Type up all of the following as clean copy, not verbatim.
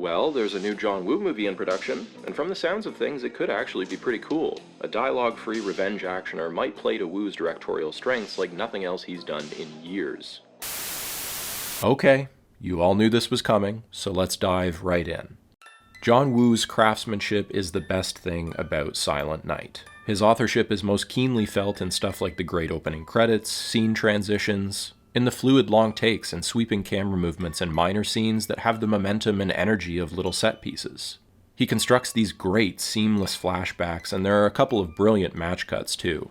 Well, there's a new John Woo movie in production, and from the sounds of things, it could actually be pretty cool. A dialogue-free revenge actioner might play to Woo's directorial strengths like nothing else he's done in years. Okay, you all knew this was coming, so let's dive right in. John Woo's craftsmanship is the best thing about Silent Night. His authorship is most keenly felt in stuff like the great opening credits, scene transitions, in the fluid long takes and sweeping camera movements and minor scenes that have the momentum and energy of little set pieces. He constructs these great, seamless flashbacks, and there are a couple of brilliant match cuts too.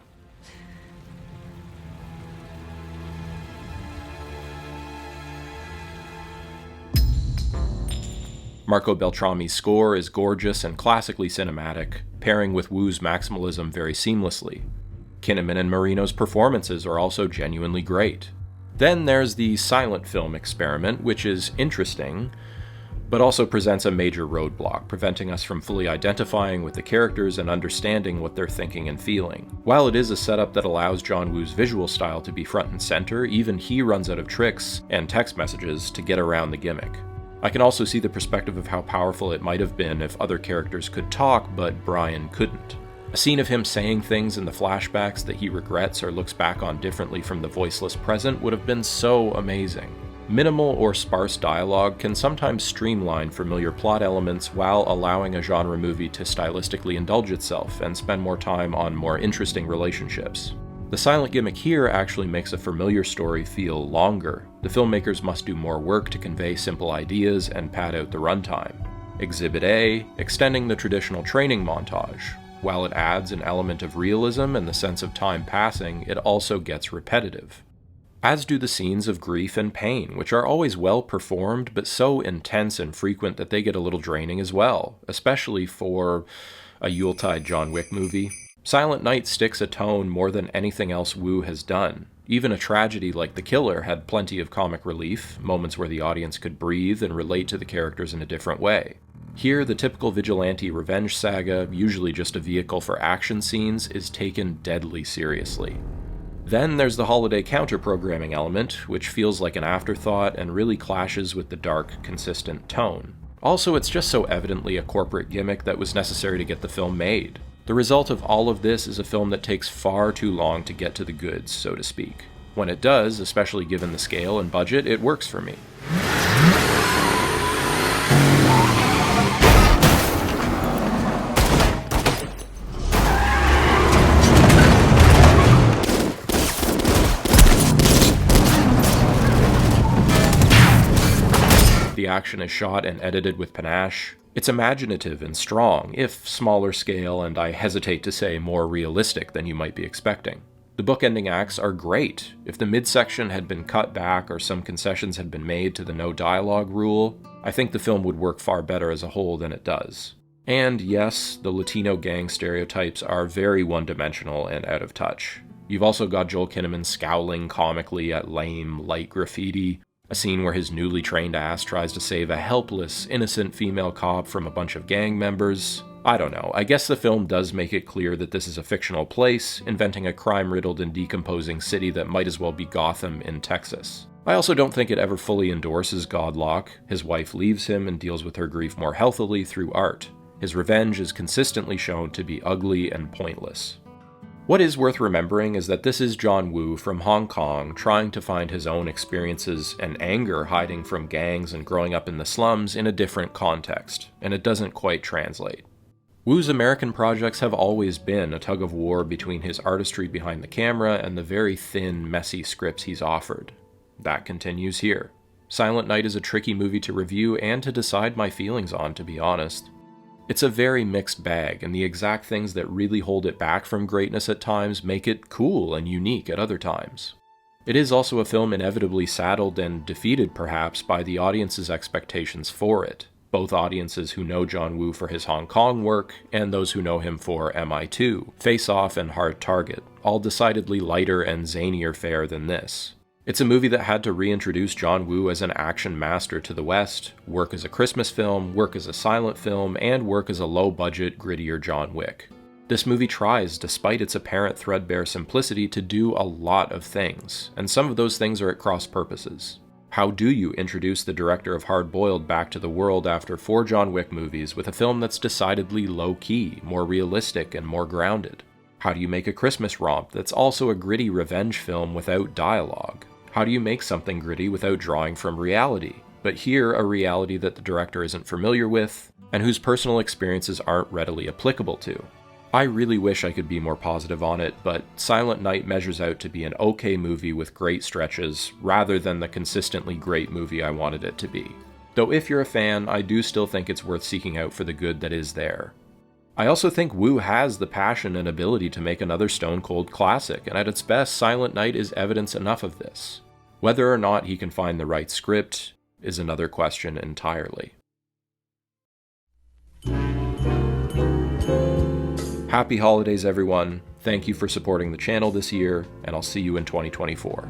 Marco Beltrami's score is gorgeous and classically cinematic, pairing with Woo's maximalism very seamlessly. Kinnaman and Marino's performances are also genuinely great. Then there's the silent film experiment, which is interesting, but also presents a major roadblock, preventing us from fully identifying with the characters and understanding what they're thinking and feeling. While it is a setup that allows John Woo's visual style to be front and center, even he runs out of tricks and text messages to get around the gimmick. I can also see the perspective of how powerful it might have been if other characters could talk, but Brian couldn't. A scene of him saying things in the flashbacks that he regrets or looks back on differently from the voiceless present would have been so amazing. Minimal or sparse dialogue can sometimes streamline familiar plot elements while allowing a genre movie to stylistically indulge itself and spend more time on more interesting relationships. The silent gimmick here actually makes a familiar story feel longer. The filmmakers must do more work to convey simple ideas and pad out the runtime. Exhibit A, extending the traditional training montage. While it adds an element of realism and the sense of time passing, it also gets repetitive. As do the scenes of grief and pain, which are always well performed, but so intense and frequent that they get a little draining as well, especially for a Yuletide John Wick movie. Silent Night sticks a tone more than anything else Woo has done. Even a tragedy like The Killer had plenty of comic relief, moments where the audience could breathe and relate to the characters in a different way. Here, the typical vigilante revenge saga, usually just a vehicle for action scenes, is taken deadly seriously. Then there's the holiday counter-programming element, which feels like an afterthought and really clashes with the dark, consistent tone. Also, it's just so evidently a corporate gimmick that was necessary to get the film made. The result of all of this is a film that takes far too long to get to the goods, so to speak. When it does, especially given the scale and budget, it works for me. The action is shot and edited with panache. It's imaginative and strong, if smaller scale and I hesitate to say more realistic than you might be expecting. The bookending acts are great. If the midsection had been cut back or some concessions had been made to the no dialogue rule, I think the film would work far better as a whole than it does. And yes, the Latino gang stereotypes are very one-dimensional and out of touch. You've also got Joel Kinnaman scowling comically at lame, light graffiti, a scene where his newly trained ass tries to save a helpless, innocent female cop from a bunch of gang members. I don't know, I guess the film does make it clear that this is a fictional place, inventing a crime-riddled and decomposing city that might as well be Gotham in Texas. I also don't think it ever fully endorses Godlock. His wife leaves him and deals with her grief more healthily through art. His revenge is consistently shown to be ugly and pointless. What is worth remembering is that this is John Woo from Hong Kong trying to find his own experiences and anger hiding from gangs and growing up in the slums in a different context, and it doesn't quite translate. Woo's American projects have always been a tug-of-war between his artistry behind the camera and the very thin, messy scripts he's offered. That continues here. Silent Night is a tricky movie to review and to decide my feelings on, to be honest. It's a very mixed bag, and the exact things that really hold it back from greatness at times make it cool and unique at other times. It is also a film inevitably saddled and defeated perhaps by the audience's expectations for it, both audiences who know John Woo for his Hong Kong work and those who know him for MI2, Face Off, and Hard Target, all decidedly lighter and zanier fare than this. It's a movie that had to reintroduce John Woo as an action master to the West, work as a Christmas film, work as a silent film, and work as a low-budget, grittier John Wick. This movie tries, despite its apparent threadbare simplicity, to do a lot of things, and some of those things are at cross purposes. How do you introduce the director of Hard Boiled back to the world after 4 John Wick movies with a film that's decidedly low-key, more realistic, and more grounded? How do you make a Christmas romp that's also a gritty revenge film without dialogue? How do you make something gritty without drawing from reality, but here a reality that the director isn't familiar with, and whose personal experiences aren't readily applicable to? I really wish I could be more positive on it, but Silent Night measures out to be an okay movie with great stretches, rather than the consistently great movie I wanted it to be. Though if you're a fan, I do still think it's worth seeking out for the good that is there. I also think Woo has the passion and ability to make another stone cold classic, and at its best, Silent Night is evidence enough of this. Whether or not he can find the right script is another question entirely. Happy holidays, everyone. Thank you for supporting the channel this year, and I'll see you in 2024.